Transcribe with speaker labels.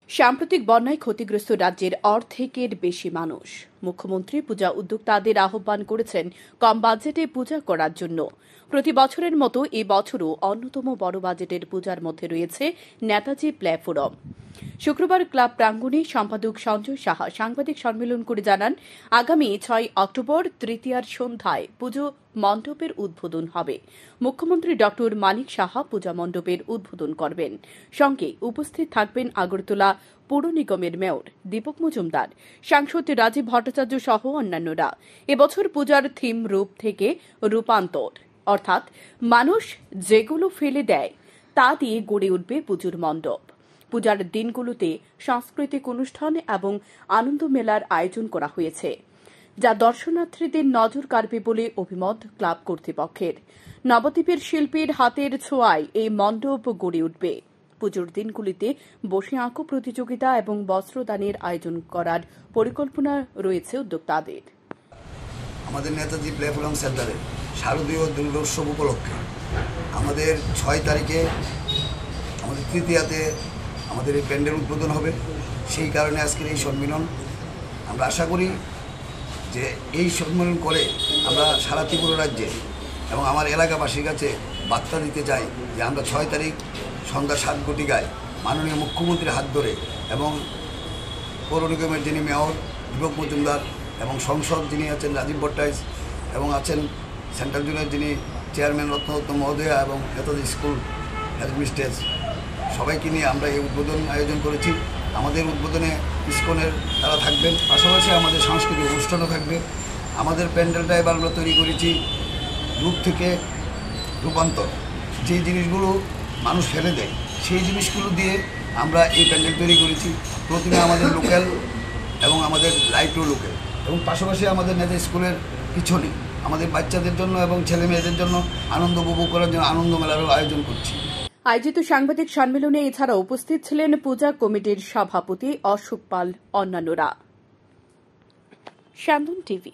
Speaker 1: সাম্প্রতিক বন্যায় ক্ষতিগ্রস্ত রাজ্যের অর্ধেকের বেশি মানুষ। মুখ্যমন্ত্রী পূজা উদ্যোক্তাদের আহ্বান করেছেন কম বাজেটে পূজা করার জন্য। প্রতি বছরের মতো এ বছরও অন্যতম বড় বাজেটের পূজার মধ্যে রয়েছে নেতাজি প্ল্যাফোরাম। শুক্রবার ক্লাব প্রাঙ্গণে সম্পাদক সঞ্জয় সাহা সাংবাদিক সম্মেলন করে জানান, আগামী 6 অক্টোবর তৃতীয়ার সন্ধ্যায় পুজো মণ্ডপের উদ্বোধন হবে। মুখ্যমন্ত্রী ড মানিক সাহা পূজা মণ্ডপের উদ্বোধন করবেন। সঙ্গে উপস্থিত থাকবেন আগরতলা পৌর নিগমের মেয়র দীপক মজুমদার, সাংসদ রাজীব ভট্টাচার্য সহ অন্যান্যরা। এবছর পূজার থিম রূপ থেকে রূপান্তর, অর্থাৎ মানুষ যেগুলো ফেলে দেয় তা দিয়ে গড়ে উঠবে পুজোর মণ্ডপ। পূজার দিনগুলোতে সাংস্কৃতিক অনুষ্ঠান এবং আনন্দ মেলার আয়োজন করা হয়েছে, যা দর্শনার্থীদের নজর কাড়বে বলে অভিমত ক্লাব কর্তৃপক্ষের। নবদ্বীপের শিল্পীর হাতের ছোঁয়ায় এই মণ্ডপ গড়ে উঠবে। পুজোর দিনগুলিতে বসে আঁকো প্রতিযোগিতা এবং বস্ত্রদানের আয়োজন করার পরিকল্পনা রয়েছে উদ্যোক্তাদের।
Speaker 2: আমাদের নেতাজি প্ল্যাফোরাম সেন্টারে শারদীয় দুর্গোৎসব উপলক্ষে আমাদের 6 তারিখে আমাদের তৃতীয়াতে আমাদের এই প্যান্ডেল উদ্বোধন হবে। সেই কারণে আজকের এই সম্মেলন। আমরা আশা করি যে এই সম্মেলন করে আমরা সারা ত্রিপুরা রাজ্যে এবং আমার এলাকাবাসীর কাছে বার্তা দিতে চাই যে আমরা 6 তারিখ সন্ধ্যা 7 ঘটিকায় মাননীয় মুখ্যমন্ত্রীর হাত ধরে এবং পৌর নিগমের যিনি মেয়র দীপক মজুমদার এবং সংসদ যিনি আছেন রাজীব ভট্টাচার্য এবং আছেন সেন্ট্রাল জোনের যিনি চেয়ারম্যান রত্নরত্ন মহোদয়া এবং নেতাজি স্কুল হেডমিস্ট্রেস, সবাইকে নিয়ে আমরা এই উদ্বোধন আয়োজন করেছি। আমাদের উদ্বোধনে ইসকনের তারা থাকবেন, পাশাপাশি আমাদের সাংস্কৃতিক অনুষ্ঠানও থাকবে। আমাদের প্যান্ডেলটা এবার আমরা তৈরি করেছি রূপ থেকে রূপান্তর। যে জিনিসগুলো মানুষ ফেলে দেয় সেই জিনিসগুলো দিয়ে আমরা এই প্যান্ডেল তৈরি করেছি। প্রথমে আমাদের লোকাল এবং আমাদের লাইটও লোকাল, এবং পাশাপাশি আমাদের নেতা স্কুলের পিছনে আমাদের বাচ্চাদের জন্য এবং ছেলে মেয়েদের জন্য আনন্দ উপভোগ করার জন্য আনন্দ মেলারও আয়োজন করছি।
Speaker 1: আয়োজিত সাংবাদিক সম্মেলনে এছাড়া উপস্থিত ছিলেন পূজা কমিটির সভাপতি অশোক পাল, অন্যান্যরা। স্যান্দন টিভি।